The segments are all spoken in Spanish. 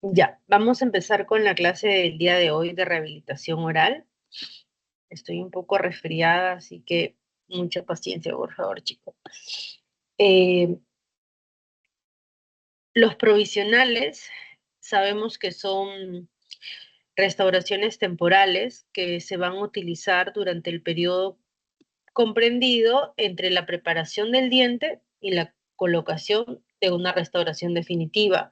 Ya, vamos a empezar con la clase del día de hoy de rehabilitación oral. Estoy un poco resfriada, así que mucha paciencia, por favor, chicos. Eh, los provisionales sabemos que son restauraciones temporales que se van a utilizar durante el periodo comprendido entre la preparación del diente y la colocación de una restauración definitiva,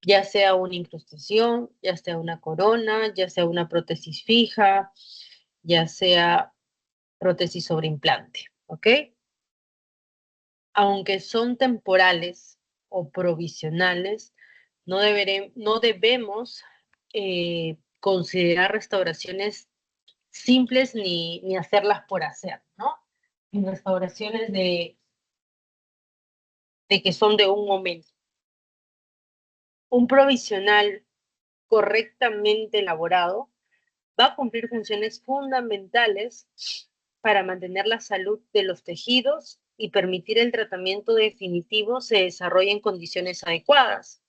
ya sea una incrustación, ya sea una corona, ya sea una prótesis fija, ya sea prótesis sobre implante, ¿ok? Aunque son temporales o provisionales, no debemos considerar restauraciones simples ni hacerlas por hacer, ¿no? Restauraciones de que son de un momento. Un provisional correctamente elaborado va a cumplir funciones fundamentales para mantener la salud de los tejidos y permitir el tratamiento definitivo se desarrolle en condiciones adecuadas.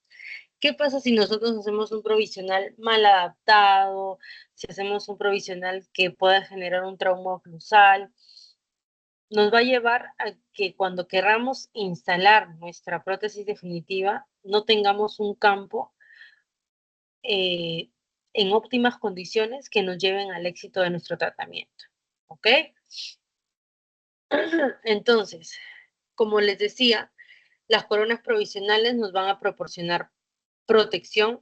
¿Qué pasa si nosotros hacemos un provisional mal adaptado? Si hacemos un provisional que pueda generar un trauma oclusal, nos va a llevar a que cuando queramos instalar nuestra prótesis definitiva, no tengamos un campo eh, en óptimas condiciones que nos lleven al éxito de nuestro tratamiento. ¿Ok? Entonces, como les decía, las coronas provisionales nos van a proporcionar protección,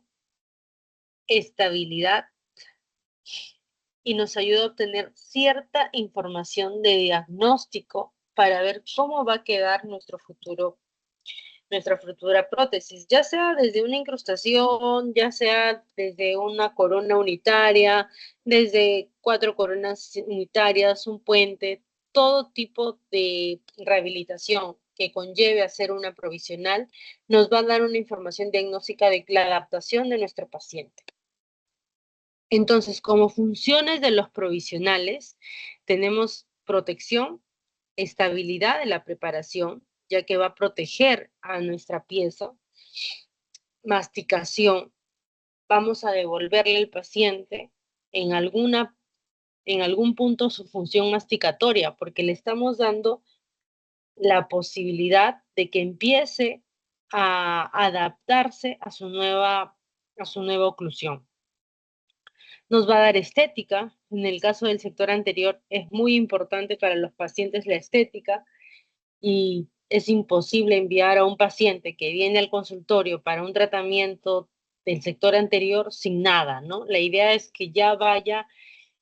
estabilidad y nos ayuda a obtener cierta información de diagnóstico para ver cómo va a quedar nuestra futura prótesis, ya sea desde una incrustación, ya sea desde una corona unitaria, desde 4 coronas unitarias, un puente, todo tipo de rehabilitación que conlleve hacer una provisional, nos va a dar una información diagnóstica de la adaptación de nuestro paciente. Entonces, como funciones de los provisionales, tenemos protección, estabilidad de la preparación, ya que va a proteger a nuestra pieza, masticación, vamos a devolverle al paciente en algún punto su función masticatoria, porque le estamos dando la posibilidad de que empiece a adaptarse a su nueva oclusión. Nos va a dar estética. En el caso del sector anterior es muy importante para los pacientes la estética y es imposible enviar a un paciente que viene al consultorio para un tratamiento del sector anterior sin nada, ¿no? La idea es que ya vaya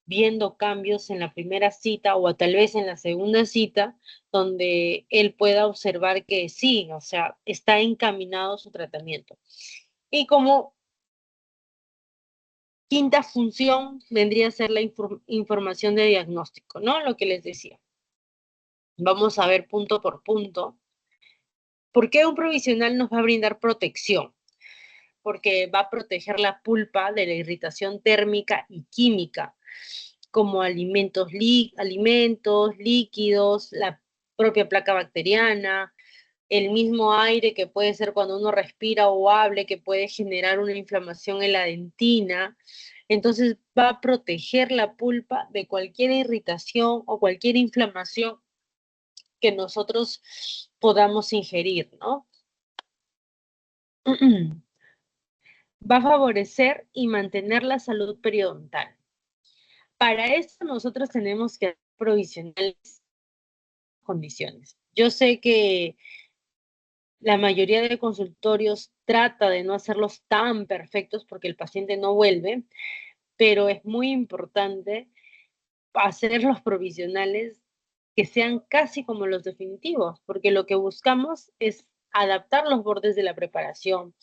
viendo cambios en la primera cita o tal vez en la segunda cita, donde él pueda observar que sí, o sea, está encaminado su tratamiento. Y como quinta función vendría a ser la información de diagnóstico, ¿no? Lo que les decía. Vamos a ver punto por punto. ¿Por qué un provisional nos va a brindar protección? Porque va a proteger la pulpa de la irritación térmica y química, como alimentos, líquidos, la propia placa bacteriana, el mismo aire que puede ser cuando uno respira o hable, que puede generar una inflamación en la dentina. Entonces va a proteger la pulpa de cualquier irritación o cualquier inflamación que nosotros podamos ingerir, ¿no? Va a favorecer y mantener la salud periodontal. Para esto nosotros tenemos que provisionar condiciones. Yo sé que la mayoría de consultorios trata de no hacerlos tan perfectos porque el paciente no vuelve, pero es muy importante hacer los provisionales que sean casi como los definitivos, porque lo que buscamos es adaptar los bordes de la preparación,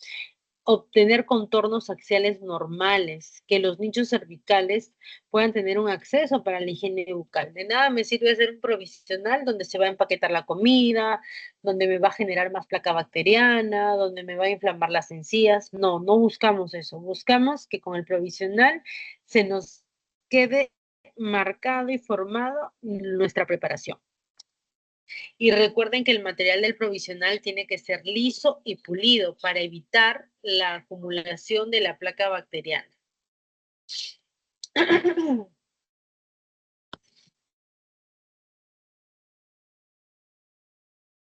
obtener contornos axiales normales, que los nichos cervicales puedan tener un acceso para la higiene bucal. De nada me sirve hacer un provisional donde se va a empaquetar la comida, donde me va a generar más placa bacteriana, donde me va a inflamar las encías. No, no buscamos eso. Buscamos que con el provisional se nos quede marcado y formado nuestra preparación. Y recuerden que el material del provisional tiene que ser liso y pulido para evitar la acumulación de la placa bacteriana.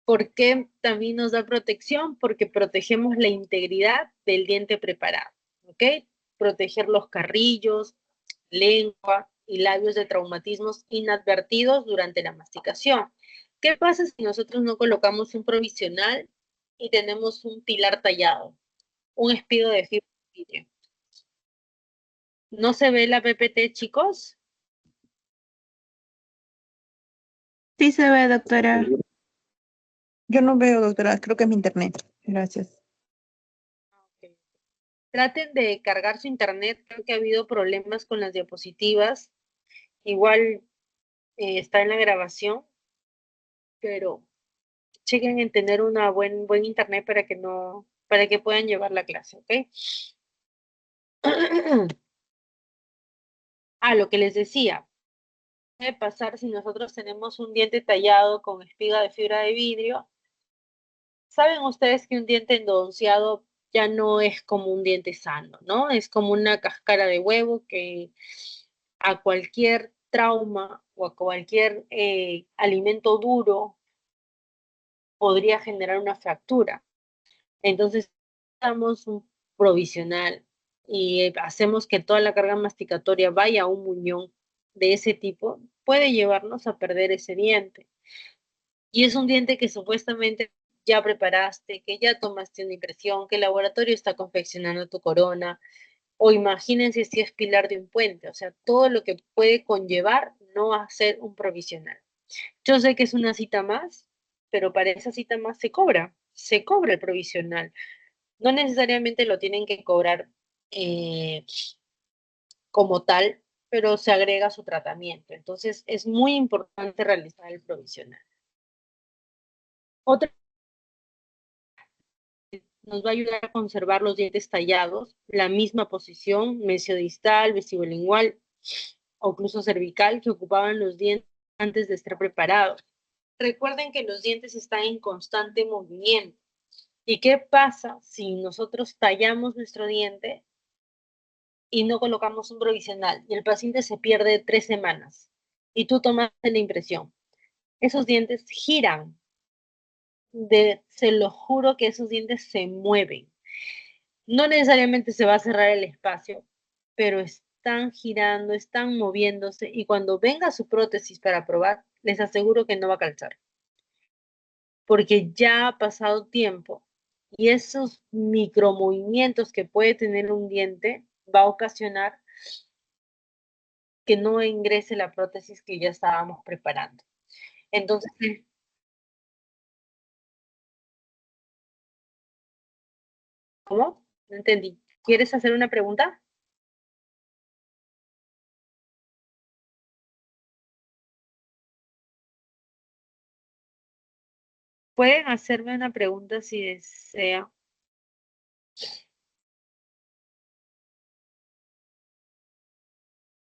¿Por qué también nos da protección? Porque protegemos la integridad del diente preparado, ¿ok? Proteger los carrillos, lengua y labios de traumatismos inadvertidos durante la masticación. ¿Qué pasa si nosotros no colocamos un provisional y tenemos un pilar tallado, un espido de fibra de vidrio? ¿No se ve la PPT, chicos? Sí se ve, doctora. Yo no veo, doctora. Creo que es mi internet. Gracias. Okay. Traten de cargar su internet. Creo que ha habido problemas con las diapositivas. Igual está en la grabación, pero chequen en tener una buen internet para que no, para que puedan llevar la clase, ¿ok? Lo que les decía, puede pasar si nosotros tenemos un diente tallado con espiga de fibra de vidrio. Saben ustedes que un diente endodonceado ya no es como un diente sano, ¿no? Es como una cáscara de huevo que a cualquier trauma o a cualquier alimento duro podría generar una fractura. Entonces, damos un provisional y hacemos que toda la carga masticatoria vaya a un muñón de ese tipo, puede llevarnos a perder ese diente. Y es un diente que supuestamente ya preparaste, que ya tomaste una impresión, que el laboratorio está confeccionando tu corona, o imagínense si es pilar de un puente, o sea, todo lo que puede conllevar no hacer un provisional. Yo sé que es una cita más, pero para esa cita más se cobra el provisional. No necesariamente lo tienen que cobrar eh, como tal, pero se agrega su tratamiento. Entonces, es muy importante realizar el provisional. Otra nos va a ayudar a conservar los dientes tallados, la misma posición, mesiodistal, vestibulingual o incluso cervical que ocupaban los dientes antes de estar preparados. Recuerden que los dientes están en constante movimiento. ¿Y qué pasa si nosotros tallamos nuestro diente y no colocamos un provisional y el paciente se pierde 3 semanas y tú tomaste la impresión? Esos dientes giran, se lo juro que esos dientes se mueven. No necesariamente se va a cerrar el espacio, pero están girando, están moviéndose y cuando venga su prótesis para probar, les aseguro que no va a calzar, porque ya ha pasado tiempo y esos micromovimientos que puede tener un diente va a ocasionar que no ingrese la prótesis que ya estábamos preparando. Entonces, ¿cómo? No entendí. ¿Quieres hacer una pregunta? Pueden hacerme una pregunta si desea.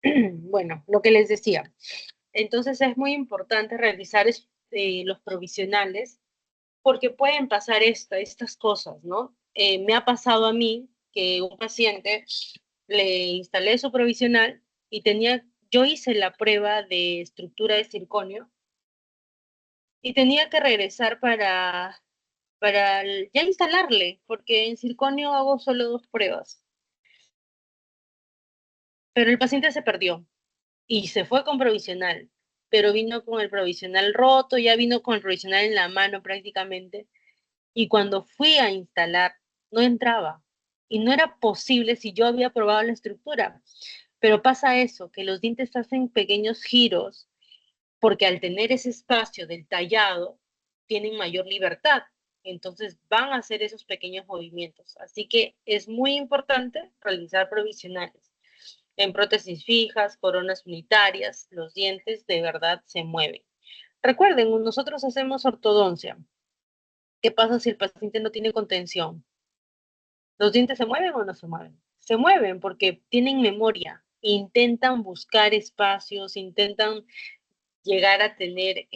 Bueno, lo que les decía. Entonces es muy importante realizar los provisionales porque pueden pasar estas cosas, ¿no? Me ha pasado a mí que un paciente le instalé su provisional y yo hice la prueba de estructura de circonio y tenía que regresar para ya instalarle, porque en circonio hago solo 2 pruebas. Pero el paciente se perdió y se fue con provisional, pero vino con el provisional roto, ya vino con el provisional en la mano prácticamente. Y cuando fui a instalar, no entraba. Y no era posible si yo había probado la estructura. Pero pasa eso, que los dientes hacen pequeños giros porque al tener ese espacio del tallado, tienen mayor libertad. Entonces van a hacer esos pequeños movimientos. Así que es muy importante realizar provisionales. En prótesis fijas, coronas unitarias, los dientes de verdad se mueven. Recuerden, nosotros hacemos ortodoncia. ¿Qué pasa si el paciente no tiene contención? ¿Los dientes se mueven o no se mueven? Se mueven porque tienen memoria, intentan buscar espacios, intentan llegar a tener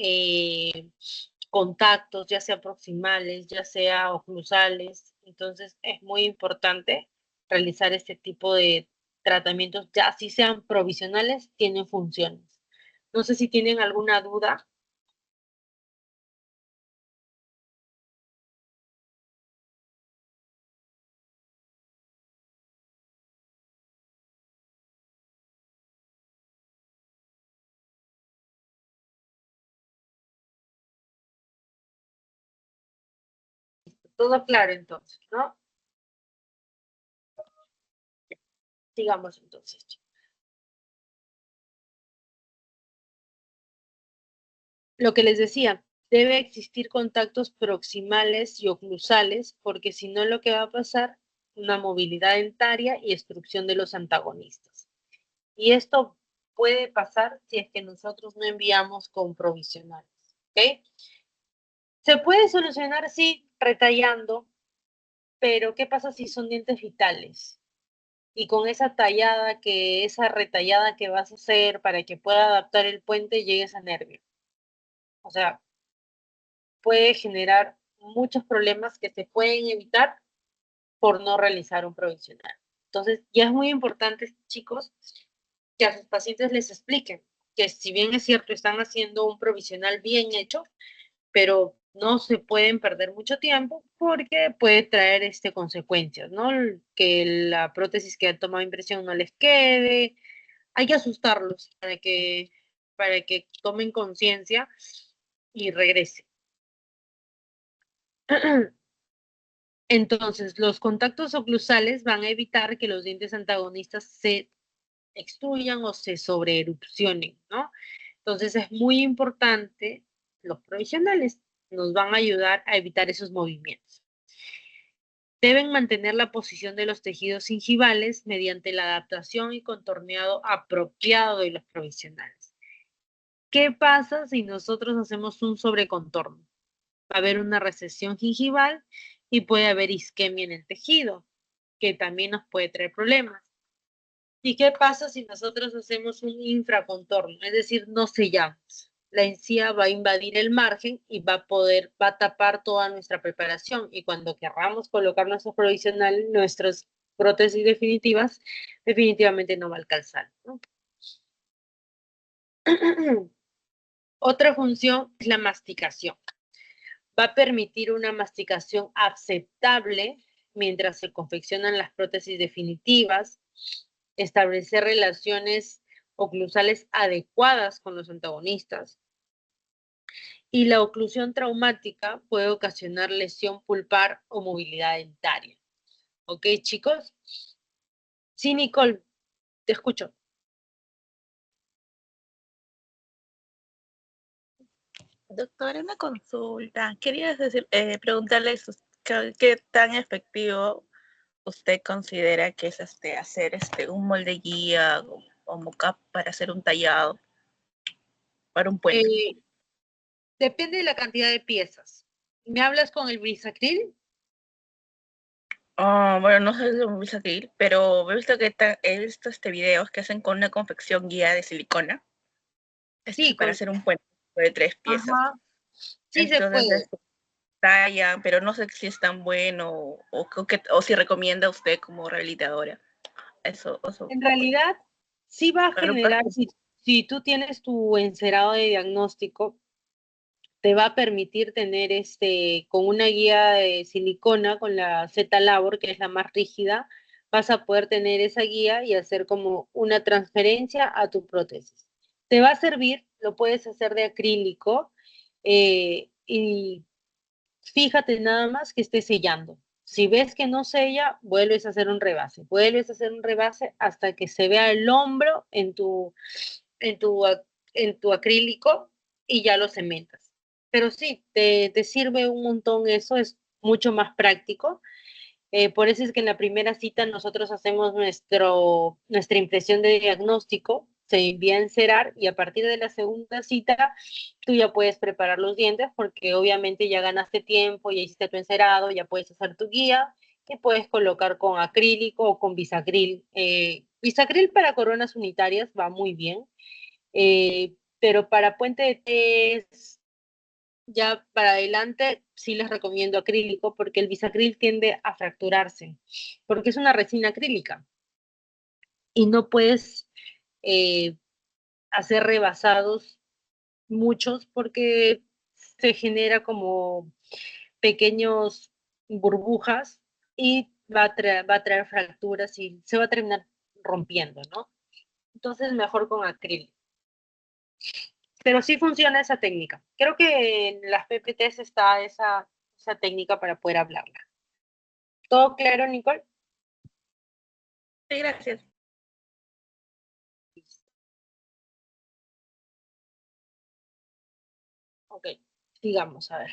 contactos, ya sea proximales, ya sea oclusales. Entonces es muy importante realizar este tipo de tratamientos, ya si sean provisionales, tienen funciones. No sé si tienen alguna duda. Todo claro entonces, ¿no? Sigamos entonces. Lo que les decía, debe existir contactos proximales y oclusales, porque si no lo que va a pasar, una movilidad dentaria y destrucción de los antagonistas. Y esto puede pasar si es que nosotros no enviamos con provisionales. ¿Ok? Se puede solucionar, sí, retallando, pero ¿qué pasa si son dientes vitales? Y con esa retallada que vas a hacer para que pueda adaptar el puente, llegues a nervio. O sea, puede generar muchos problemas que se pueden evitar por no realizar un provisional. Entonces, ya es muy importante, chicos, que a sus pacientes les expliquen que si bien es cierto, están haciendo un provisional bien hecho, pero no se pueden perder mucho tiempo porque puede traer consecuencias, ¿no? Que la prótesis que han tomado impresión no les quede. Hay que asustarlos para que tomen conciencia y regresen. Entonces, los contactos oclusales van a evitar que los dientes antagonistas se extruyan o se sobreerupcionen, ¿no? Entonces, es muy importante, los provisionales nos van a ayudar a evitar esos movimientos. Deben mantener la posición de los tejidos gingivales mediante la adaptación y contorneado apropiado de los provisionales. ¿Qué pasa si nosotros hacemos un sobrecontorno? Va a haber una recesión gingival y puede haber isquemia en el tejido, que también nos puede traer problemas. ¿Y qué pasa si nosotros hacemos un infracontorno? Es decir, no sellamos. La encía va a invadir el margen y va a tapar toda nuestra preparación. Y cuando querramos colocar nuestro provisional, nuestras prótesis definitivas, definitivamente no va a alcanzar, ¿no? Otra función es la masticación. Va a permitir una masticación aceptable mientras se confeccionan las prótesis definitivas, establecer relaciones oclusales adecuadas con los antagonistas. Y la oclusión traumática puede ocasionar lesión pulpar o movilidad dentaria. ¿Ok, chicos? Sí, Nicole, te escucho. Doctora, una consulta. Quería preguntarle qué tan efectivo usted considera que es hacer un molde guía o mock-up para hacer un tallado para un puente. Depende de la cantidad de piezas. ¿Me hablas con el brisacril? Bueno, no sé si lo vamos a ir, pero he visto videos que hacen con una confección guía de silicona Sí, para hacer un puente de 3 piezas. Ajá. Sí se Entonces, puede. talla, pero no sé si es tan bueno o si recomienda usted como rehabilitadora. Eso. En realidad, sí va a Pero, generar, si tú tienes tu encerado de diagnóstico, te va a permitir tener con una guía de silicona, con la Z-Labor, que es la más rígida, vas a poder tener esa guía y hacer como una transferencia a tu prótesis. Te va a servir, lo puedes hacer de acrílico, y fíjate nada más que esté sellando. Si ves que no sella, vuelves a hacer un rebase. Vuelves a hacer un rebase hasta que se vea el hombro en tu, en tu acrílico y ya lo cementas. Pero sí, te sirve un montón eso, es mucho más práctico. Por eso es que en la primera cita nosotros hacemos nuestra impresión de diagnóstico, se envía a encerar y a partir de la segunda cita tú ya puedes preparar los dientes porque obviamente ya ganaste tiempo, ya hiciste tu encerado, ya puedes hacer tu guía y puedes colocar con acrílico o con bisacril. Bisacril para coronas unitarias va muy bien, pero para puente de test Ya para adelante sí les recomiendo acrílico porque el bisacril tiende a fracturarse, porque es una resina acrílica y no puedes eh, hacer rebasados muchos porque se genera como pequeños burbujas y va a traer fracturas y se va a terminar rompiendo, ¿no? Entonces mejor con acrílico. Pero sí funciona esa técnica. Creo que en las PPTs está esa técnica para poder hablarla. ¿Todo claro, Nicole? Sí, gracias. Ok, sigamos, a ver.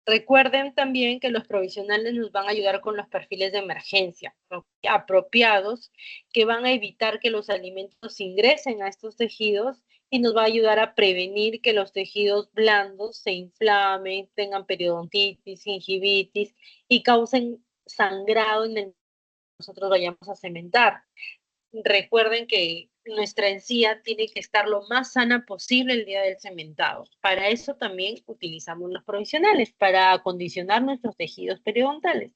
Recuerden también que los provisionales nos van a ayudar con los perfiles de emergencia, ¿no?, apropiados, que van a evitar que los alimentos ingresen a estos tejidos y nos va a ayudar a prevenir que los tejidos blandos se inflamen, tengan periodontitis, gingivitis y causen sangrado en el que nosotros vayamos a cementar. Recuerden que nuestra encía tiene que estar lo más sana posible el día del cementado. Para eso también utilizamos los provisionales, para acondicionar nuestros tejidos periodontales.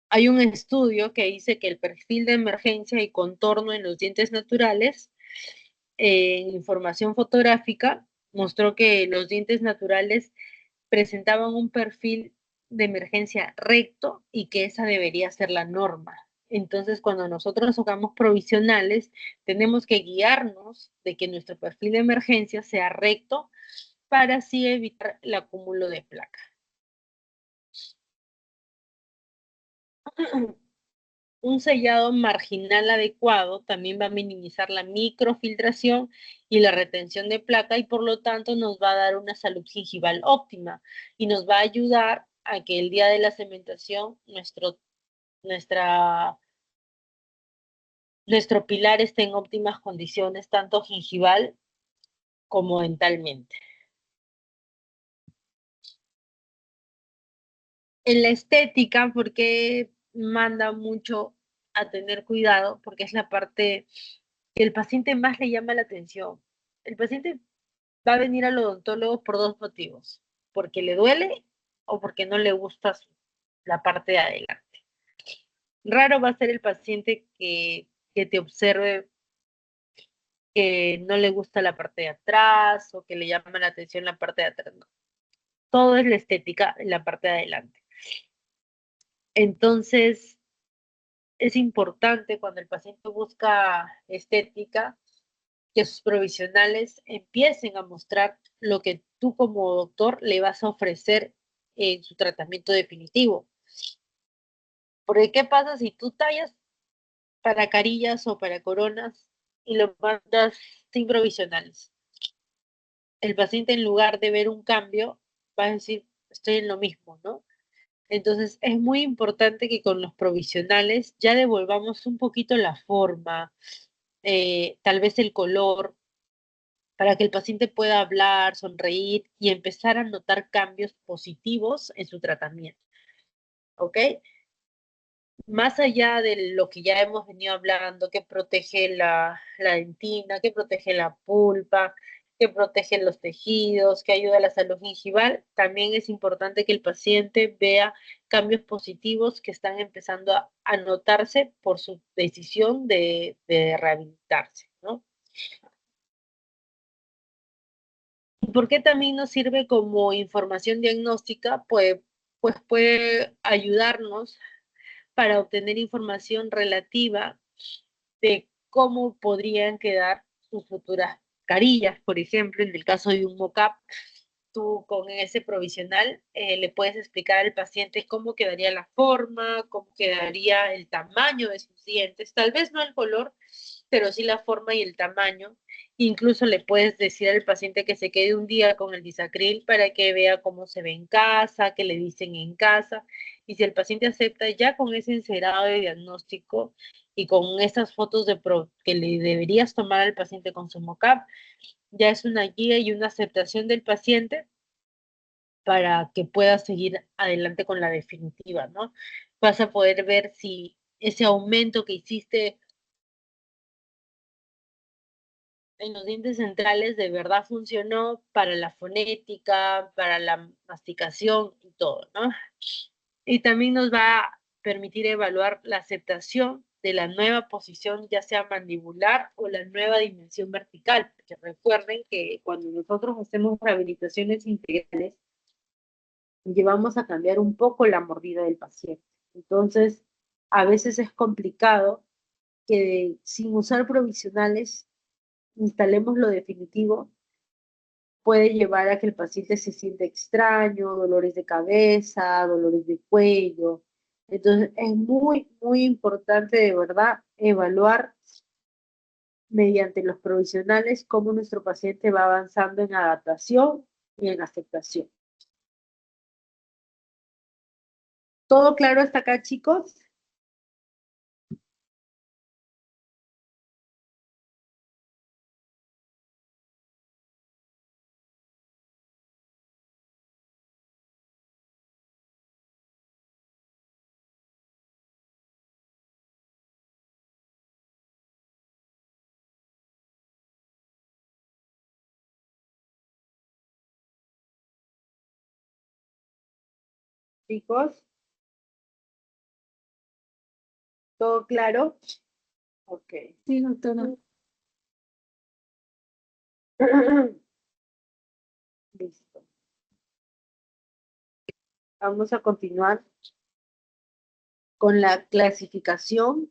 Hay un estudio que dice que el perfil de emergencia y contorno en los dientes naturales, en información fotográfica, mostró que los dientes naturales presentaban un perfil de emergencia recto y que esa debería ser la norma. Entonces, cuando nosotros hagamos provisionales, tenemos que guiarnos de que nuestro perfil de emergencia sea recto para así evitar el acúmulo de placa. Un sellado marginal adecuado también va a minimizar la microfiltración y la retención de placa y por lo tanto nos va a dar una salud gingival óptima y nos va a ayudar a que el día de la cementación nuestro pilar esté en óptimas condiciones, tanto gingival como dentalmente. En la estética, porque manda mucho a tener cuidado, porque es la parte que el paciente más le llama la atención. El paciente va a venir al odontólogo por dos motivos, porque le duele o porque no le gusta la parte de adelante. Raro va a ser el paciente que te observe que no le gusta la parte de atrás o que le llama la atención la parte de atrás. No. Todo es la estética en la parte de adelante. Entonces, es importante cuando el paciente busca estética que sus provisionales empiecen a mostrar lo que tú como doctor le vas a ofrecer en su tratamiento definitivo. Porque ¿qué pasa si tú tallas para carillas o para coronas y lo mandas sin provisionales? El paciente en lugar de ver un cambio va a decir, estoy en lo mismo, ¿no? Entonces es muy importante que con los provisionales ya devolvamos un poquito la forma, tal vez el color, para que el paciente pueda hablar, sonreír y empezar a notar cambios positivos en su tratamiento. ¿Ok? Más allá de lo que ya hemos venido hablando, que protege la dentina, que protege la pulpa, que protege los tejidos, que ayuda a la salud gingival, también es importante que el paciente vea cambios positivos que están empezando a notarse por su decisión de rehabilitarse, ¿no? ¿Por qué también nos sirve como información diagnóstica? Pues puede ayudarnos para obtener información relativa de cómo podrían quedar sus futuras carillas. Por ejemplo, en el caso de un mock-up, tú con ese provisional le puedes explicar al paciente cómo quedaría la forma, cómo quedaría el tamaño de sus dientes, tal vez no el color, pero sí la forma y el tamaño. Incluso le puedes decir al paciente que se quede un día con el disacril para que vea cómo se ve en casa, qué le dicen en casa. Y si el paciente acepta, ya con ese encerado de diagnóstico y con esas fotos que le deberías tomar al paciente con su mock-up, ya es una guía y una aceptación del paciente para que pueda seguir adelante con la definitiva, ¿no? Vas a poder ver si ese aumento que hiciste en los dientes centrales de verdad funcionó para la fonética, para la masticación y todo, ¿no? Y también nos va a permitir evaluar la aceptación de la nueva posición, ya sea mandibular o la nueva dimensión vertical, porque recuerden que cuando nosotros hacemos rehabilitaciones integrales, llevamos a cambiar un poco la mordida del paciente. Entonces, a veces es complicado que sin usar provisionales instalemos lo definitivo, puede llevar a que el paciente se sienta extraño, dolores de cabeza, dolores de cuello. Entonces, es muy, muy importante de verdad evaluar mediante los provisionales cómo nuestro paciente va avanzando en adaptación y en aceptación. ¿Todo claro hasta acá, chicos? Chicos, ¿todo claro? Ok. Sí, doctora. Listo. Vamos a continuar con la clasificación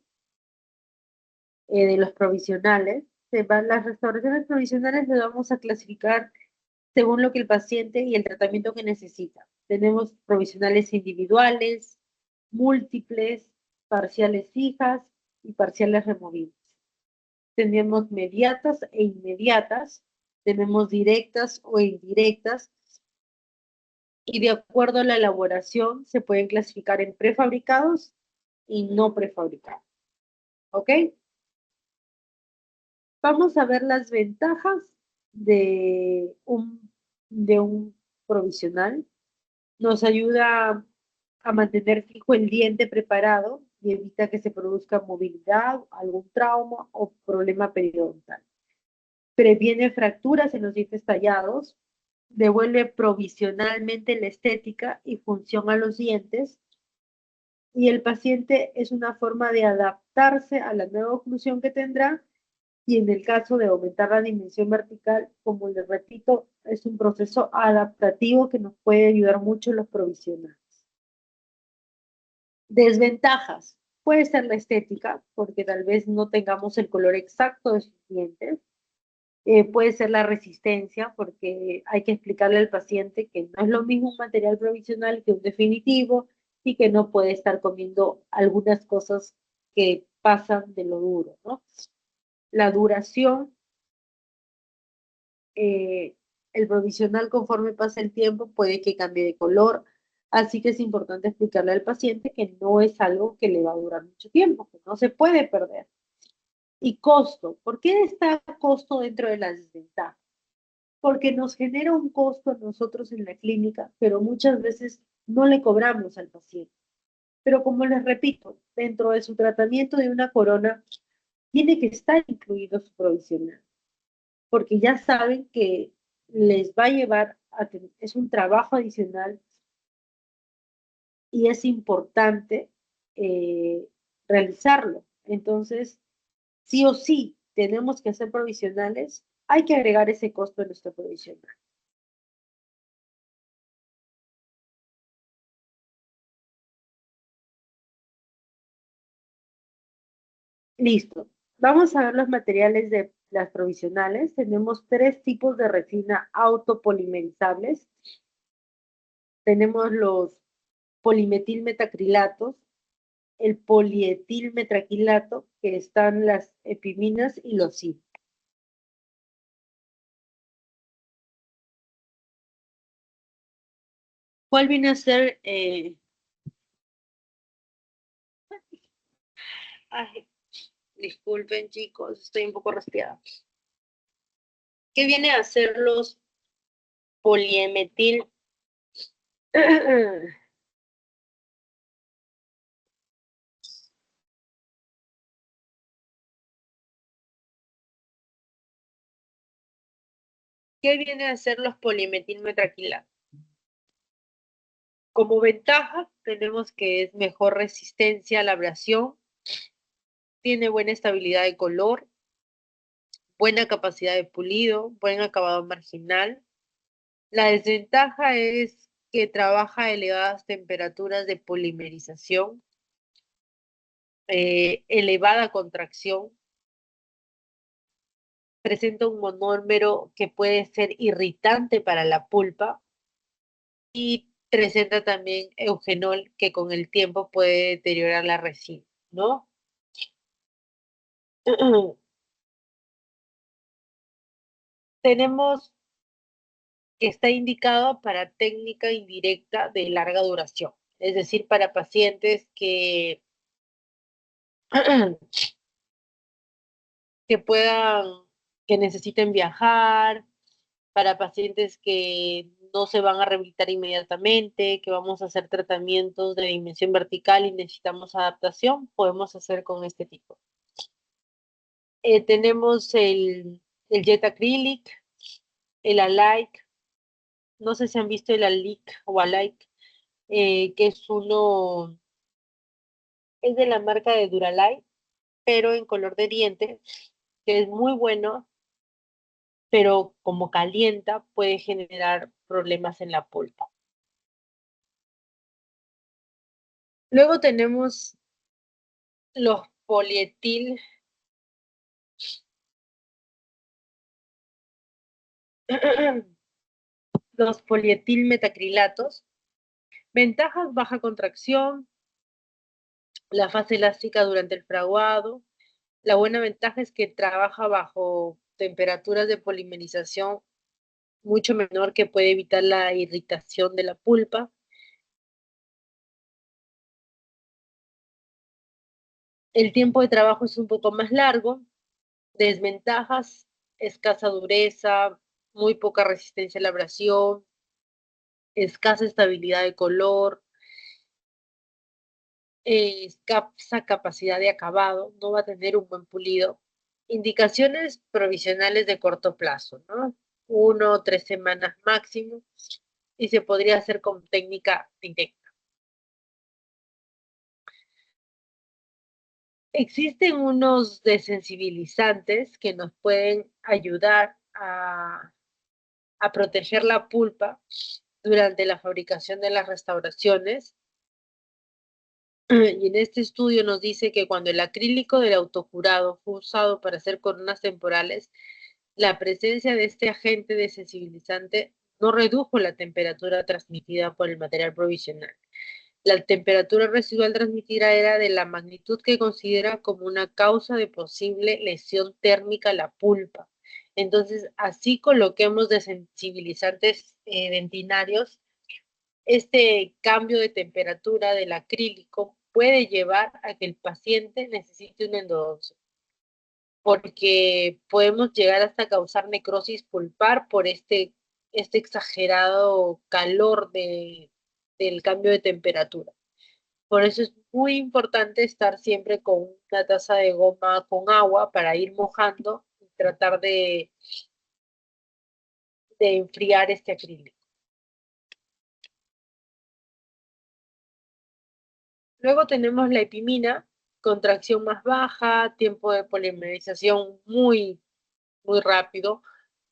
de los provisionales. Las restauraciones provisionales las vamos a clasificar según lo que el paciente y el tratamiento que necesita. Tenemos provisionales individuales, múltiples, parciales fijas y parciales removibles. Tenemos mediatas e inmediatas, tenemos directas o indirectas, y de acuerdo a la elaboración se pueden clasificar en prefabricados y no prefabricados. ¿Ok? Vamos a ver las ventajas de un provisional. Nos ayuda a mantener fijo el diente preparado y evita que se produzca movilidad, algún trauma o problema periodontal. Previene fracturas en los dientes tallados, devuelve provisionalmente la estética y función a los dientes, y el paciente es una forma de adaptarse a la nueva oclusión que tendrá, y en el caso de aumentar la dimensión vertical, como les repito, es un proceso adaptativo que nos puede ayudar mucho en los provisionales. Desventajas. Puede ser la estética, porque tal vez no tengamos el color exacto de sus dientes. Puede ser la resistencia, porque hay que explicarle al paciente que no es lo mismo un material provisional que un definitivo y que no puede estar comiendo algunas cosas que pasan de lo duro, ¿no? La duración, el provisional conforme pasa el tiempo puede que cambie de color, así que es importante explicarle al paciente que no es algo que le va a durar mucho tiempo, que no se puede perder. Y costo, ¿por qué está costo dentro de las desventajas? Porque nos genera un costo a nosotros en la clínica, pero muchas veces no le cobramos al paciente. Pero como les repito, dentro de su tratamiento de una corona, tiene que estar incluido su provisional, porque ya saben que les va a llevar a tener, es un trabajo adicional y es importante realizarlo. Entonces, sí o sí, tenemos que hacer provisionales, hay que agregar ese costo en nuestro provisional. Listo. Vamos a ver los materiales de las provisionales. Tenemos 3 tipos de resina autopolimerizables. Tenemos los polimetilmetacrilatos, el polietilmetraquilato, que están las epiminas y los SIP. ¿Cuál viene a ser? Ay, disculpen, chicos, estoy un poco resfriada. ¿Qué viene a ser los poliemetil? ¿Qué vienen a ser los polimetilmetacrilatos? Como ventaja, tenemos que es mejor resistencia a la abrasión, tiene buena estabilidad de color, buena capacidad de pulido, buen acabado marginal. La desventaja es que trabaja a elevadas temperaturas de polimerización, elevada contracción, presenta un monómero que puede ser irritante para la pulpa y presenta también eugenol que con el tiempo puede deteriorar la resina, ¿no? Tenemos que está indicado para técnica indirecta de larga duración, es decir, para pacientes que puedan, que necesiten viajar, para pacientes que no se van a rehabilitar inmediatamente, que vamos a hacer tratamientos de dimensión vertical y necesitamos adaptación, podemos hacer con este tipo. Tenemos el Jet Acrylic, el Alike, no sé si han visto el Alike o Alike, que es uno, es de la marca de Duralite, pero en color de diente, que es muy bueno, pero como calienta puede generar problemas en la pulpa. Luego tenemos los polietil, los polietilmetacrilatos. Ventajas: baja contracción, la fase elástica durante el fraguado. La buena ventaja es que trabaja bajo temperaturas de polimerización mucho menor, que puede evitar la irritación de la pulpa. El tiempo de trabajo es un poco más largo. Desventajas: escasa dureza, muy poca resistencia a la abrasión, escasa estabilidad de color, escasa capacidad de acabado, no va a tener un buen pulido. Indicaciones provisionales de corto plazo, ¿no? 1 o 3 semanas máximo, y se podría hacer con técnica directa. Existen unos desensibilizantes que nos pueden ayudar a proteger la pulpa durante la fabricación de las restauraciones. Y en este estudio nos dice que cuando el acrílico del autocurado fue usado para hacer coronas temporales, la presencia de este agente desensibilizante no redujo la temperatura transmitida por el material provisional. La temperatura residual transmitida era de la magnitud que considera como una causa de posible lesión térmica a la pulpa. Entonces, así coloquemos desensibilizantes dentinarios, este cambio de temperatura del acrílico puede llevar a que el paciente necesite una endodoncia, porque podemos llegar hasta causar necrosis pulpar por este exagerado calor del cambio de temperatura. Por eso es muy importante estar siempre con una taza de goma con agua para ir mojando y tratar de enfriar este acrílico. Luego tenemos la epimina, contracción más baja, tiempo de polimerización muy rápido,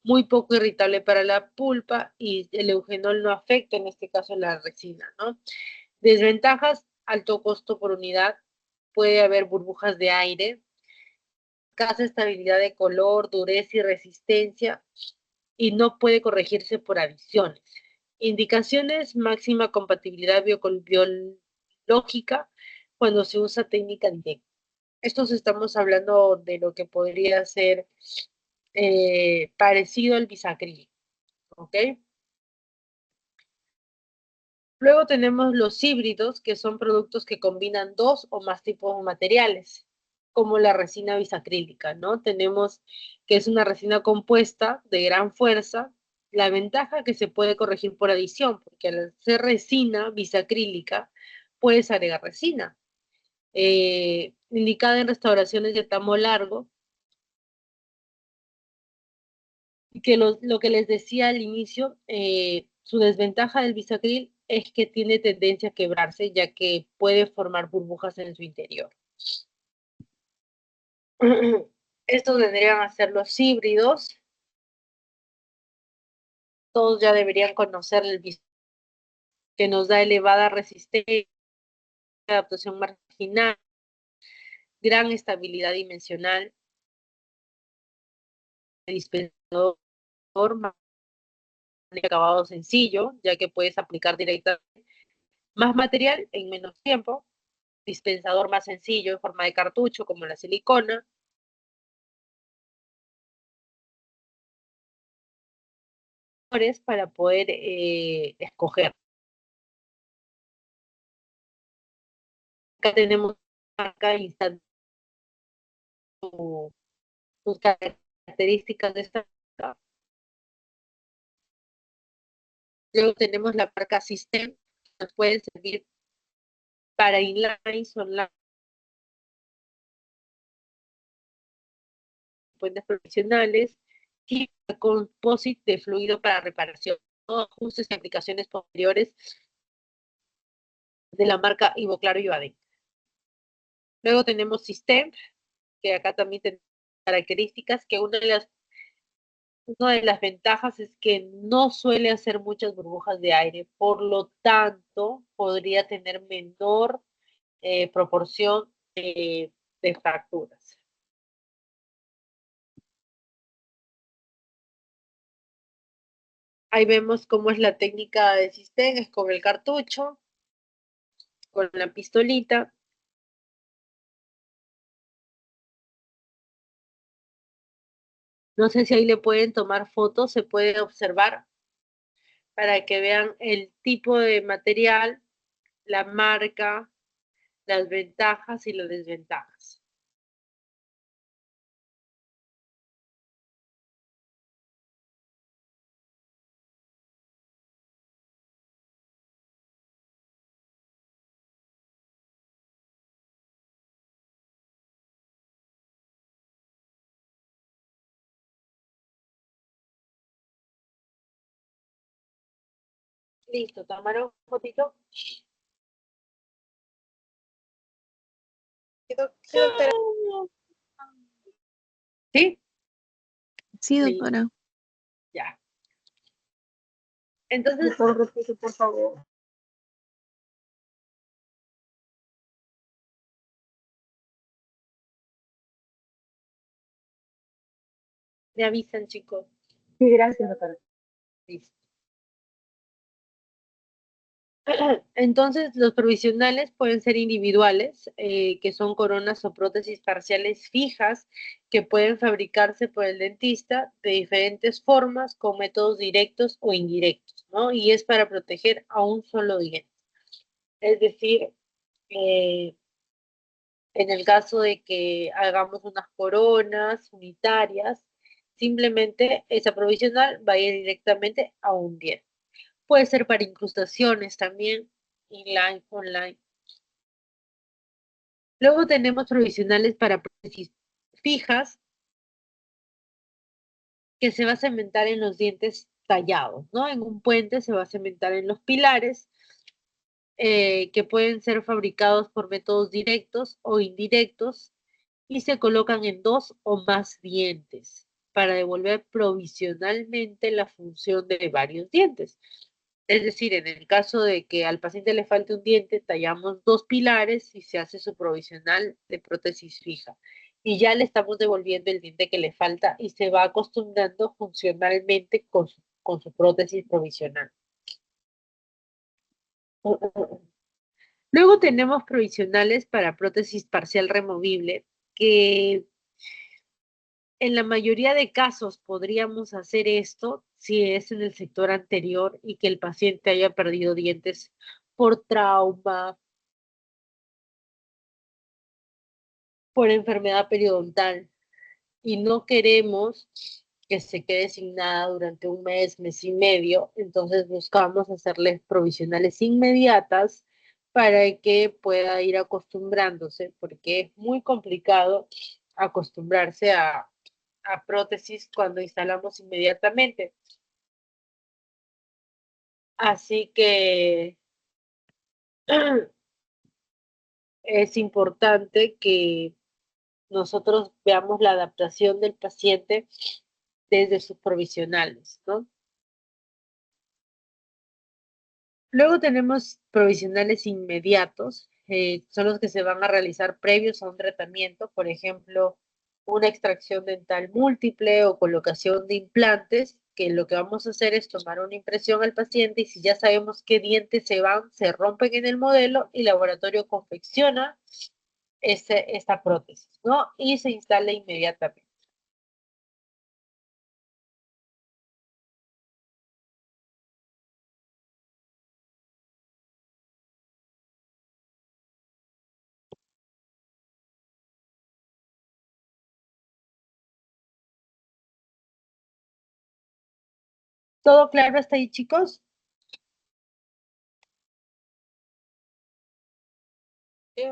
muy poco irritable para la pulpa, y el eugenol no afecta en este caso la resina, ¿no? Desventajas: alto costo por unidad, puede haber burbujas de aire, escasa estabilidad de color, dureza y resistencia, y no puede corregirse por adiciones. Indicaciones: máxima compatibilidad biológica cuando se usa técnica directa. Estos estamos hablando de lo que podría ser parecido al bisacrílico, ¿ok? Luego tenemos los híbridos, que son productos que combinan dos o más tipos de materiales, como la resina bisacrílica, ¿no? Tenemos que es una resina compuesta de gran fuerza. La ventaja: que se puede corregir por adición, porque al ser resina bisacrílica puedes agregar resina. Indicada en restauraciones de tamo largo, que lo que les decía al inicio, su desventaja del bisacril es que tiene tendencia a quebrarse, ya que puede formar burbujas en su interior. Estos vendrían a ser los híbridos. Todos ya deberían conocer el bisacril, que nos da elevada resistencia, adaptación marginal, gran estabilidad dimensional, dispensador, acabado sencillo, ya que puedes aplicar directamente más material en menos tiempo, dispensador más sencillo en forma de cartucho como la silicona, para poder escoger. Acá tenemos acá sus características de esta. Luego tenemos la marca System, que nos puede servir para inlines, online, puentes profesionales, y composite de fluido para reparación, ¿no? Ajustes y aplicaciones posteriores de la marca Ivoclaro y Baden. Luego tenemos System, que acá también tenemos características que una de las ventajas es que no suele hacer muchas burbujas de aire, por lo tanto podría tener menor proporción de fracturas. Ahí vemos cómo es la técnica de System, es con el cartucho, con la pistolita. No sé si ahí le pueden tomar fotos, se puede observar para que vean el tipo de material, la marca, las ventajas y las desventajas. Listo, tomaron fotito. ¿Sí? Sí, Listo, doctora. ya. Entonces, Repite, por favor. me avisan, chicos. Sí, gracias, doctora. Listo. Entonces, los provisionales pueden ser individuales, que son coronas o prótesis parciales fijas que pueden fabricarse por el dentista de diferentes formas, con métodos directos o indirectos, ¿no? Y es para proteger a un solo diente. Es decir, eh, en el caso de que hagamos unas coronas unitarias, simplemente esa provisional va a ir directamente a un diente. Puede ser para incrustaciones también, inline, online. Luego tenemos provisionales para prótesis fijas, que se va a cementar en los dientes tallados, ¿no? En un puente se va a cementar en los pilares, que pueden ser fabricados por métodos directos o indirectos, y se colocan en dos o más dientes para devolver provisionalmente la función de varios dientes. Es decir, en el caso de que al paciente le falte un diente, tallamos dos pilares y se hace su provisional de prótesis fija. Y ya le estamos devolviendo el diente que le falta y se va acostumbrando funcionalmente con su prótesis provisional. Luego tenemos provisionales para prótesis parcial removible, que en la mayoría de casos podríamos hacer esto si es en el sector anterior y que el paciente haya perdido dientes por trauma, por enfermedad periodontal, y no queremos que se quede sin nada durante un mes, mes y medio. Entonces buscamos hacerles provisionales inmediatas para que pueda ir acostumbrándose, porque es muy complicado acostumbrarse a prótesis cuando instalamos inmediatamente. Así que es importante que nosotros veamos la adaptación del paciente desde sus provisionales, ¿no? Luego tenemos provisionales inmediatos, son los que se van a realizar previos a un tratamiento, por ejemplo, una extracción dental múltiple o colocación de implantes, que lo que vamos a hacer es tomar una impresión al paciente y si ya sabemos qué dientes se van, se rompen en el modelo y el laboratorio confecciona esta prótesis, ¿no? Y se instala inmediatamente. ¿Todo claro hasta ahí, chicos? Sí.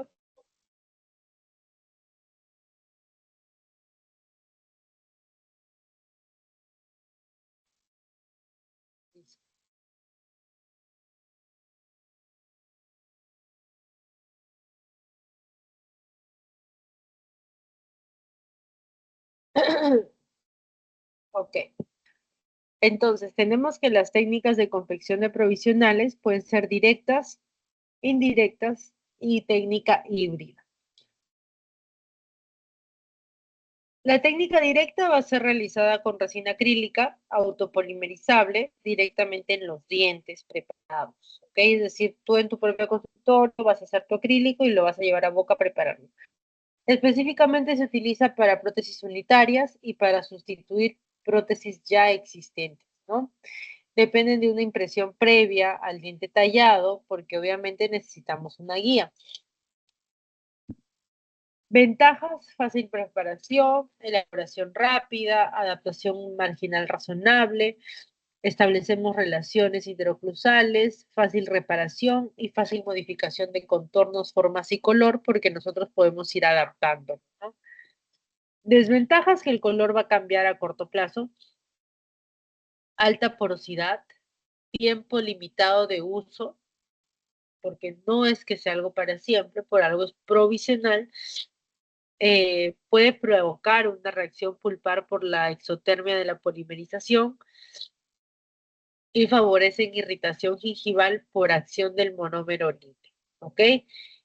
Ok. Entonces, tenemos que las técnicas de confección de provisionales pueden ser directas, indirectas y técnica híbrida. La técnica directa va a ser realizada con resina acrílica autopolimerizable directamente en los dientes preparados. ¿Ok? Es decir, tú en tu propio consultorio vas a hacer tu acrílico y lo vas a llevar a boca a prepararlo. Específicamente se utiliza para prótesis unitarias y para sustituir prótesis ya existentes, ¿no? Dependen de una impresión previa al diente tallado, porque obviamente necesitamos una guía. Ventajas, fácil preparación, elaboración rápida, adaptación marginal razonable, establecemos relaciones hidroclusales, fácil reparación y fácil modificación de contornos, formas y color, porque nosotros podemos ir adaptando, ¿no? Desventajas que el color va a cambiar a corto plazo, alta porosidad, tiempo limitado de uso, porque no es que sea algo para siempre, por algo es provisional, puede provocar una reacción pulpar por la exotermia de la polimerización y favorecen irritación gingival por acción del monómero lípido, ¿ok?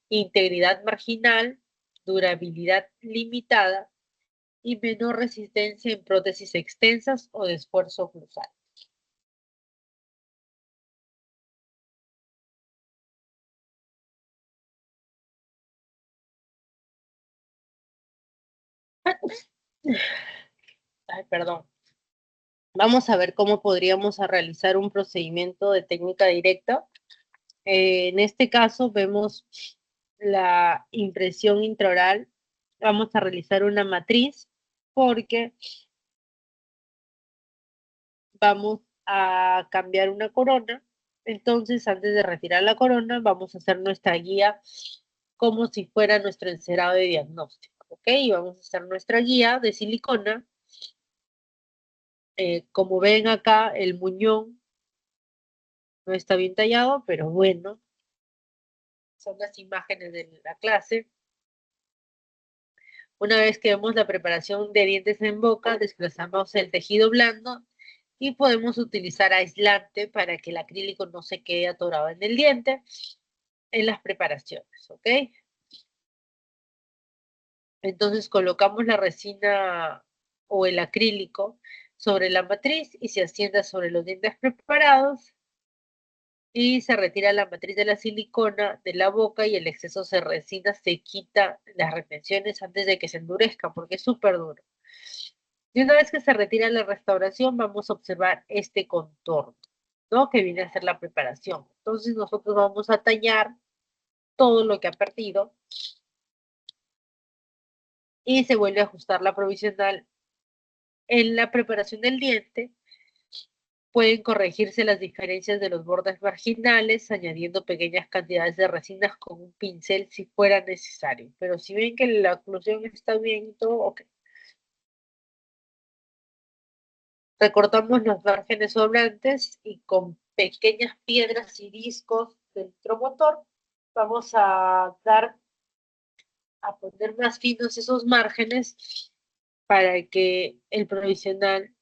Integridad marginal, durabilidad limitada y menor resistencia en prótesis extensas o de esfuerzo oclusal. Ay, perdón. Vamos a ver cómo podríamos realizar un procedimiento de técnica directa. En este caso vemos la impresión intraoral. Vamos a realizar una matriz porque vamos a cambiar una corona. Entonces, antes de retirar la corona, vamos a hacer nuestra guía como si fuera nuestro encerado de diagnóstico. ¿Ok? Y vamos a hacer nuestra guía de silicona. Como ven acá, el muñón no está bien tallado, pero bueno, son las imágenes de la clase. Una vez que vemos la preparación de dientes en boca, desplazamos el tejido blando y podemos utilizar aislante para que el acrílico no se quede atorado en el diente en las preparaciones, ¿ok? Entonces colocamos la resina o el acrílico sobre la matriz y se asienta sobre los dientes preparados y se retira la matriz de la silicona de la boca y el exceso de resina se quita las retenciones antes de que se endurezca porque es súper duro. Y una vez que se retira la restauración, vamos a observar este contorno, ¿no? Que viene a ser la preparación. Entonces nosotros vamos a tallar todo lo que ha perdido y se vuelve a ajustar la provisional. En la preparación del diente pueden corregirse las diferencias de los bordes marginales añadiendo pequeñas cantidades de resinas con un pincel si fuera necesario. Pero si ven que la oclusión está bien y todo, ok. Recortamos los márgenes sobrantes y con pequeñas piedras y discos del tromotor vamos a poner más finos esos márgenes para que el provisional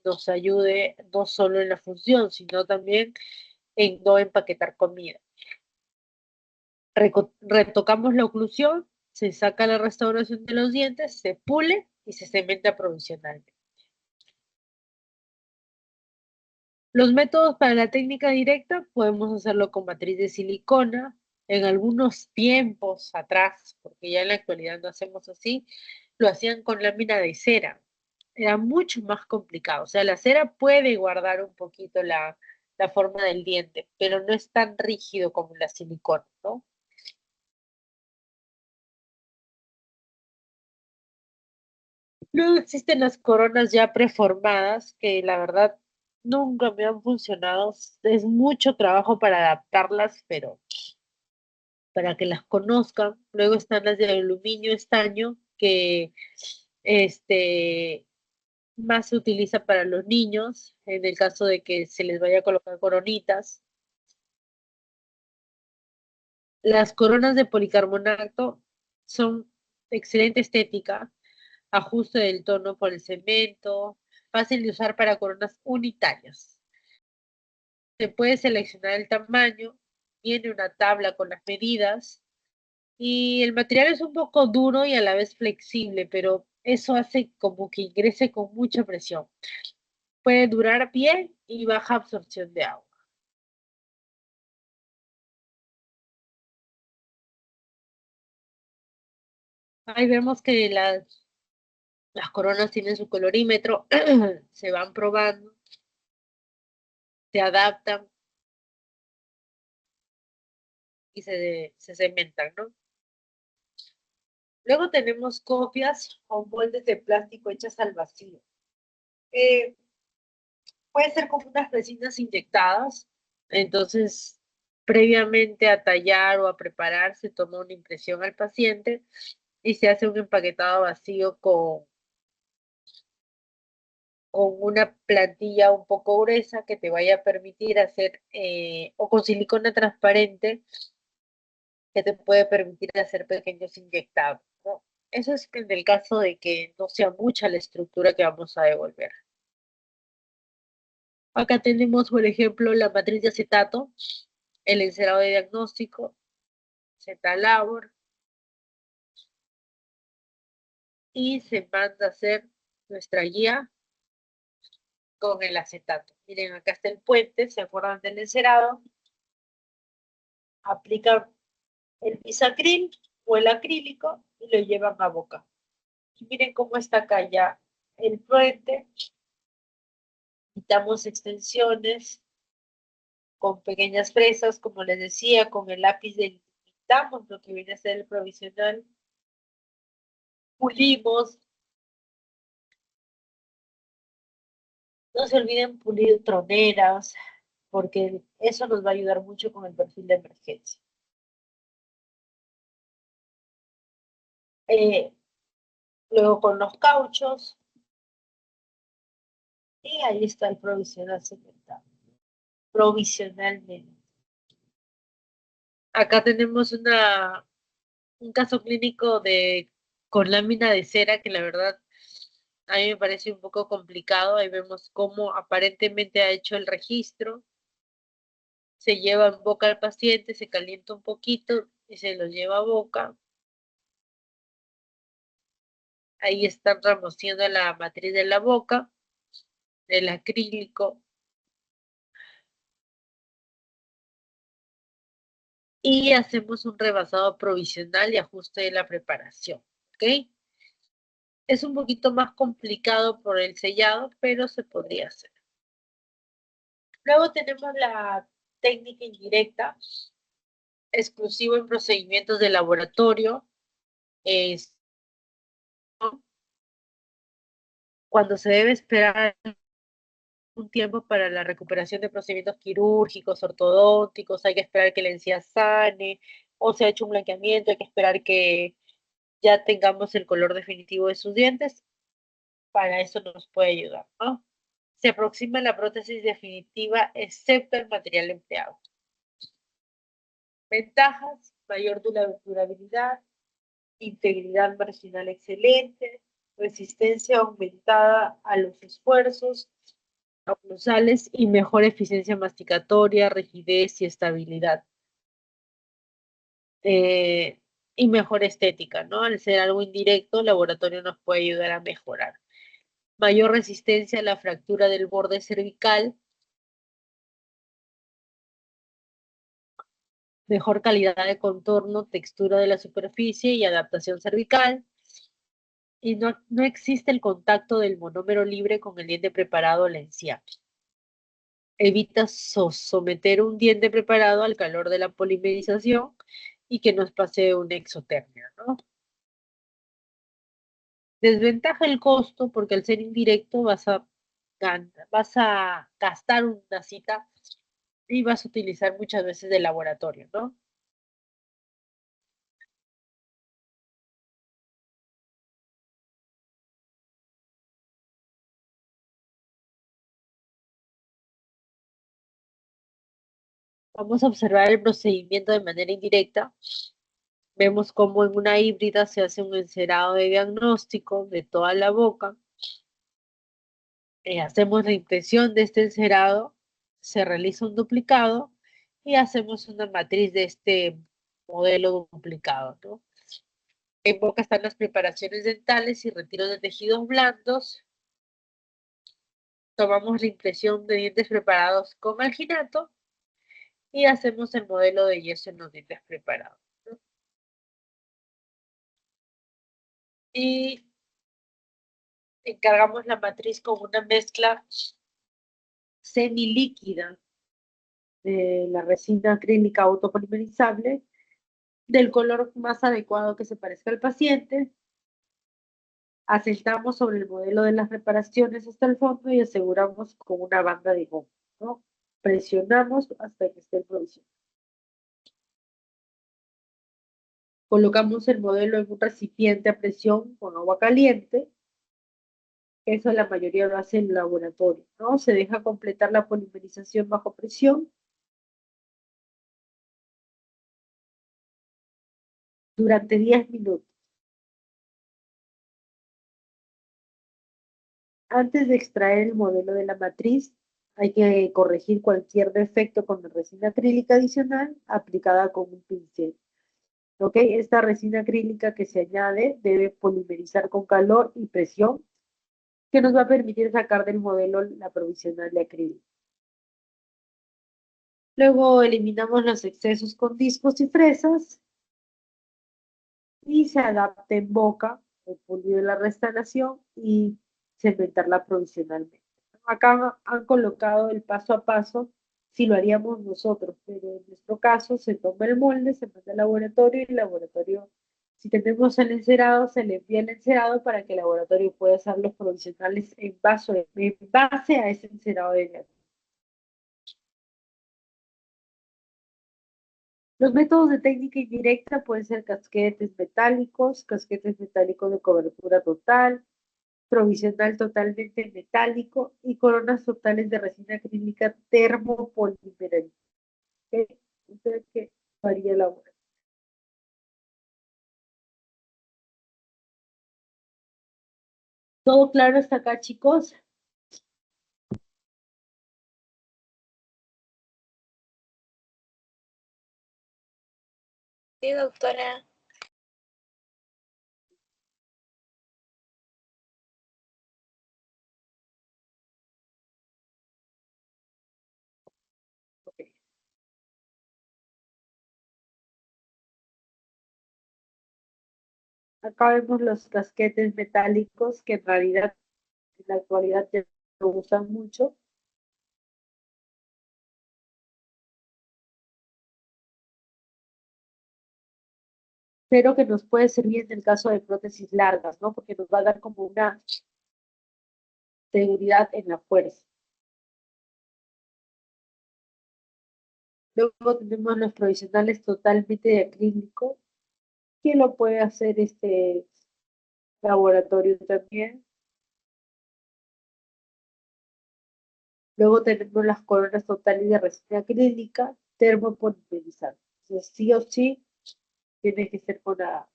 nos ayude no solo en la función, sino también en no empaquetar comida. Retocamos la oclusión, se saca la restauración de los dientes, se pule y se cementa provisionalmente. Los métodos para la técnica directa podemos hacerlo con matriz de silicona. En algunos tiempos atrás, porque ya en la actualidad no hacemos así, lo hacían con lámina de cera. Era mucho más complicado. O sea, la cera puede guardar un poquito la forma del diente, pero no es tan rígido como la silicona, ¿no? Luego existen las coronas ya preformadas, que la verdad nunca me han funcionado. Es mucho trabajo para adaptarlas, pero para que las conozcan. Luego están las de aluminio estaño, que este, más se utiliza para los niños, en el caso de que se les vaya a colocar coronitas. Las coronas de policarbonato son de excelente estética, ajuste del tono por el cemento, fácil de usar para coronas unitarias. Se puede seleccionar el tamaño, viene una tabla con las medidas y el material es un poco duro y a la vez flexible, pero eso hace como que ingrese con mucha presión. Puede durar bien y baja absorción de agua. Ahí vemos que las coronas tienen su colorímetro, se van probando, se adaptan y se cementan, ¿no? Luego tenemos copias o moldes de plástico hechas al vacío. Eh, Puede ser como unas resinas inyectadas, entonces previamente a tallar o a preparar se toma una impresión al paciente y se hace un empaquetado vacío con una plantilla un poco gruesa que te vaya a permitir hacer, o con silicona transparente que te puede permitir hacer pequeños inyectados, ¿no? Eso es en el caso de que no sea mucha la estructura que vamos a devolver. Acá tenemos, por ejemplo, la matriz de acetato, el encerado de diagnóstico, Z-Labor, y se manda a hacer nuestra guía con el acetato. Miren, acá está el puente, ¿se acuerdan del encerado? Aplican el bisacril o el acrílico y lo llevan a boca. Y miren cómo está acá ya el puente. Quitamos extensiones con pequeñas fresas, como les decía, con el lápiz delimitamos lo que viene a ser el provisional. Pulimos. No se olviden pulir troneras, porque eso nos va a ayudar mucho con el perfil de emergencia. Luego con los cauchos. Y ahí está el provisional cementado. Provisionalmente. Acá tenemos un caso clínico con lámina de cera que la verdad a mí me parece un poco complicado. Ahí vemos cómo aparentemente ha hecho el registro. Se lleva en boca al paciente, se calienta un poquito y se lo lleva a boca. Ahí están removiendo la matriz de la boca, del acrílico. Y hacemos un rebasado provisional y ajuste de la preparación. ¿Ok? Es un poquito más complicado por el sellado, pero se podría hacer. Luego tenemos la técnica indirecta, exclusivo en procedimientos de laboratorio. Es cuando se debe esperar un tiempo para la recuperación de procedimientos quirúrgicos, ortodónticos, hay que esperar que la encía sane, o se ha hecho un blanqueamiento, hay que esperar que ya tengamos el color definitivo de sus dientes. para eso nos puede ayudar, ¿no? Se aproxima la prótesis definitiva, excepto el material empleado. Ventajas: mayor durabilidad, integridad marginal excelente, resistencia aumentada a los esfuerzos oclusales y mejor eficiencia masticatoria, rigidez y estabilidad. Y mejor estética, ¿no? Al ser algo indirecto, el laboratorio nos puede ayudar a mejorar. Mayor resistencia a la fractura del borde cervical, mejor calidad de contorno, textura de la superficie y adaptación cervical. Y no existe el contacto del monómero libre con el diente preparado o la encía. Evita someter un diente preparado al calor de la polimerización y que nos pase una exotermia, ¿no? Desventaja el costo porque al ser indirecto vas a gastar una cita y vas a utilizar muchas veces de laboratorio, ¿no? Vamos a observar el procedimiento de manera indirecta. Vemos cómo en una híbrida se hace un encerado de diagnóstico de toda la boca. Hacemos la impresión de este encerado, se realiza un duplicado y hacemos una matriz de este modelo duplicado, ¿no? En boca están las preparaciones dentales y retiro de tejidos blandos. Tomamos la impresión de dientes preparados con alginato y hacemos el modelo de yeso en los dientes preparados, ¿no? Y encargamos la matriz con una mezcla semilíquida de la resina acrílica autopolimerizable del color más adecuado que se parezca al paciente. Asentamos sobre el modelo de las reparaciones hasta el fondo y aseguramos con una banda de goma, ¿no? Presionamos hasta que esté en provisión. Colocamos el modelo en un recipiente a presión con agua caliente. Eso la mayoría lo hace en el laboratorio, ¿no? Se deja completar la polimerización bajo presión durante 10 minutos. Antes de extraer el modelo de la matriz, hay que corregir cualquier defecto con la resina acrílica adicional aplicada con un pincel. ¿Ok? Esta resina acrílica que se añade debe polimerizar con calor y presión, que nos va a permitir sacar del modelo la provisional de acrílico. Luego eliminamos los excesos con discos y fresas y se adapta en boca, el pulido de la restauración y cementarla provisionalmente. Acá han colocado el paso a paso si lo haríamos nosotros, pero en nuestro caso se toma el molde, se manda al laboratorio y el laboratorio, si tenemos el encerado, se le envía el encerado para que el laboratorio pueda hacer los provisionales en base a ese encerado de diagnóstico. Los métodos de técnica indirecta pueden ser casquetes metálicos de cobertura total, provisional totalmente metálico y coronas totales de resina acrílica termopolimerizada. Entonces, ¿qué varía la obra? ¿Todo claro hasta acá, chicos? Sí, doctora. Okay. Acá vemos los casquetes metálicos que en realidad en la actualidad ya no usan mucho. Pero que nos puede servir en el caso de prótesis largas, ¿no? Porque nos va a dar como una seguridad en la fuerza. Luego tenemos los provisionales totalmente de acrílico, que lo puede hacer este laboratorio también. Luego tenemos las coronas totales de resina acrílica termopolimerizada. Entonces, sí o sí, tiene que ser con la.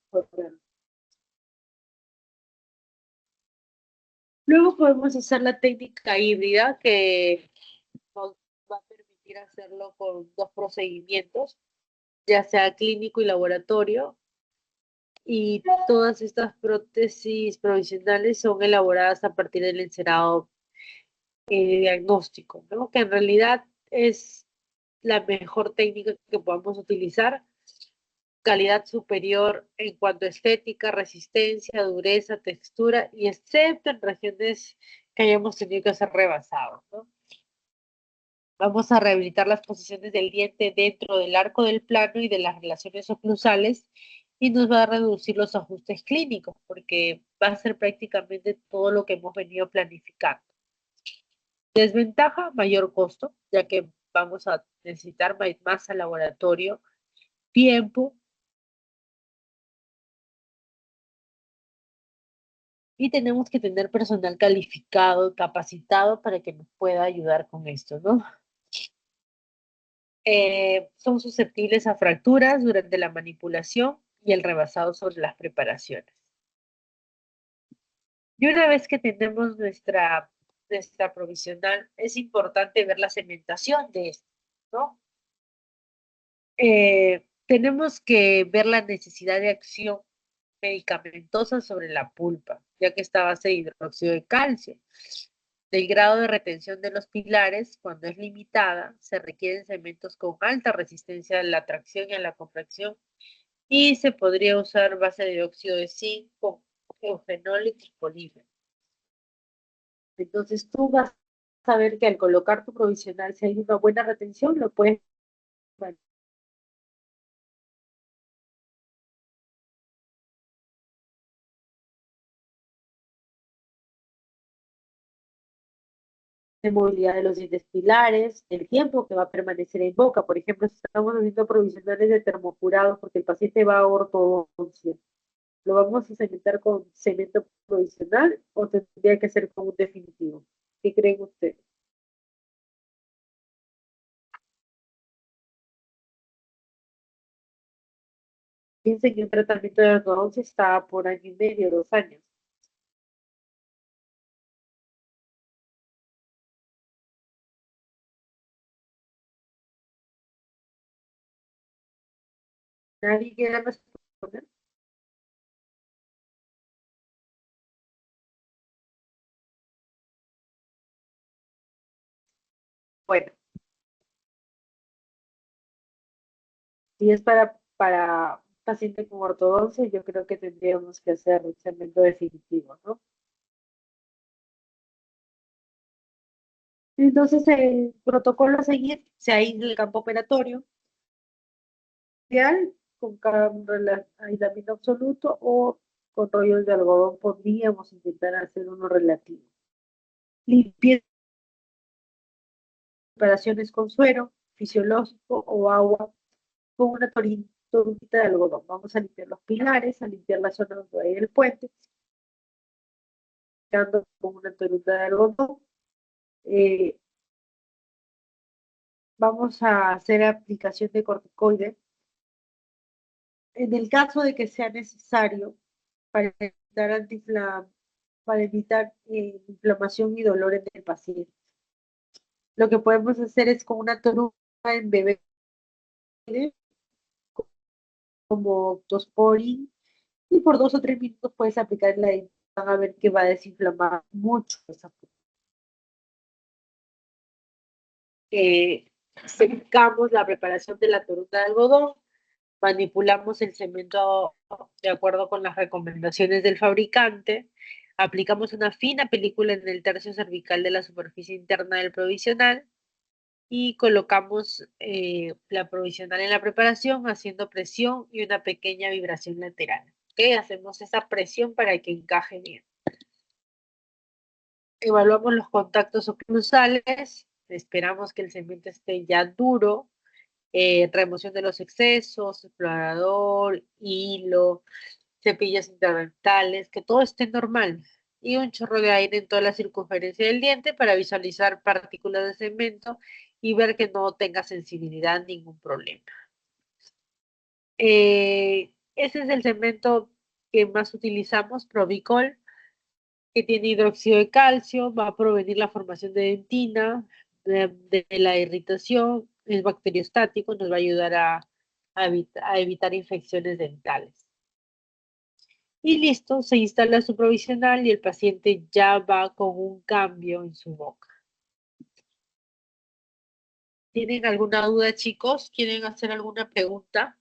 Luego podemos hacer la técnica híbrida que nos va a permitir hacerlo con dos procedimientos, ya sea clínico y laboratorio, y todas estas prótesis provisionales son elaboradas a partir del encerado diagnóstico, ¿no? Que en realidad es la mejor técnica que podamos utilizar, calidad superior en cuanto a estética, resistencia, dureza, textura, y excepto en regiones que hayamos tenido que hacer rebasados, ¿no? Vamos a rehabilitar las posiciones del diente dentro del arco del plano y de las relaciones oclusales y nos va a reducir los ajustes clínicos porque va a ser prácticamente todo lo que hemos venido planificando. Desventaja, mayor costo, ya que vamos a necesitar más al laboratorio, tiempo y tenemos que tener personal calificado, capacitado para que nos pueda ayudar con esto, ¿no? Son susceptibles a fracturas durante la manipulación y el rebasado sobre las preparaciones. Y una vez que tenemos nuestra provisional, es importante ver la cementación de esto, ¿no? Tenemos que ver la necesidad de acción medicamentosa sobre la pulpa, ya que está a base de hidróxido de calcio. Del grado de retención de los pilares, cuando es limitada, se requieren cementos con alta resistencia a la tracción y a la contracción y se podría usar base de óxido de zinc con eufenol y tripolímero. Entonces tú vas a ver que al colocar tu provisional, si hay una buena retención, lo puedes de movilidad de los dientes pilares, el tiempo que va a permanecer en boca. Por ejemplo, si estamos haciendo provisionales de termocurados porque el paciente va a ortodoncia, ¿lo vamos a cementar con cemento provisional o tendría que ser con un definitivo? ¿Qué creen ustedes? Piensen que un tratamiento de ortodoncia está por año y medio, 2 años. ¿Nadie quiere responder? Bueno, si es para un paciente con ortodoncia, yo creo que tendríamos que hacer un cemento definitivo, ¿no? Entonces, el protocolo a seguir se aísla el campo operatorio, ideal, con aislamiento absoluto o con rollos de algodón podríamos intentar hacer uno relativo. Limpieza, preparaciones con suero fisiológico o agua con una toallita de algodón. Vamos a limpiar los pilares, a limpiar la zona donde hay el puente, con una toallita de algodón. Vamos a hacer aplicación de corticoide. En el caso de que sea necesario, para evitar inflamación y dolor en el paciente. Lo que podemos hacer es con una toruga en bebé, como Octosporin, y por 2 o 3 minutos puedes aplicar la y van a ver que va a desinflamar mucho esa secamos la preparación de la toruga de algodón, manipulamos el cemento de acuerdo con las recomendaciones del fabricante, aplicamos una fina película en el tercio cervical de la superficie interna del provisional y colocamos la provisional en la preparación haciendo presión y una pequeña vibración lateral. ¿Okay? Hacemos esa presión para que encaje bien. Evaluamos los contactos oclusales, esperamos que el cemento esté ya duro, remoción de los excesos, explorador, hilo, cepillos interdentales, que todo esté normal. y un chorro de aire en toda la circunferencia del diente para visualizar partículas de cemento y ver que no tenga sensibilidad, ningún problema. Ese es el cemento que más utilizamos, Provicol, que tiene hidróxido de calcio, va a prevenir la formación de dentina, de la irritación, es bacteriostático, nos va a ayudar a evitar infecciones dentales. Y listo, se instala su provisional y el paciente ya va con un cambio en su boca. ¿Tienen alguna duda, chicos? ¿Quieren hacer alguna pregunta?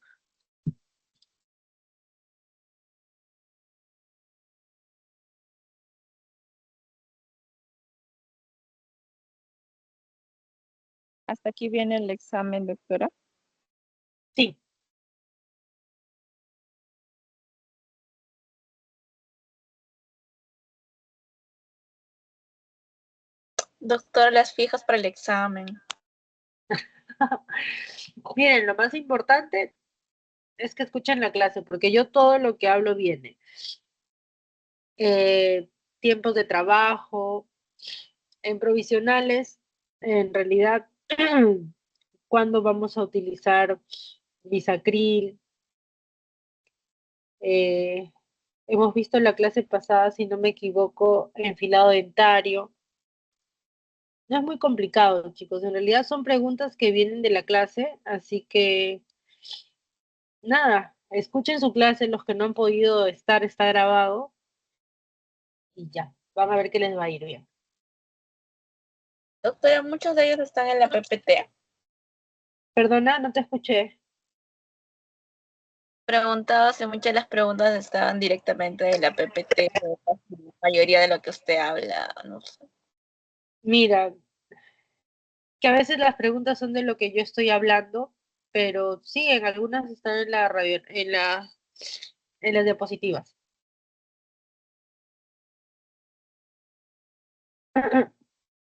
Hasta aquí viene el examen, doctora. Sí. Doctor, las fijas para el examen. Miren, lo más importante es que escuchen la clase, porque yo todo lo que hablo viene. Tiempos de trabajo, en provisionales, en realidad, cuando vamos a utilizar bisacril. Hemos visto en la clase pasada, si no me equivoco, enfilado dentario. No es muy complicado, chicos. En realidad son preguntas que vienen de la clase, así que nada, escuchen su clase, los que no han podido estar, está grabado y ya, van a ver que les va a ir bien. Doctora, muchos de ellos están en la PPT. Perdona, no te escuché. Preguntaba si muchas de las preguntas estaban directamente en la PPT, o casi la mayoría de lo que usted habla, no sé. Mira, que a veces las preguntas son de lo que yo estoy hablando, pero sí, en algunas están en la radio, en las diapositivas.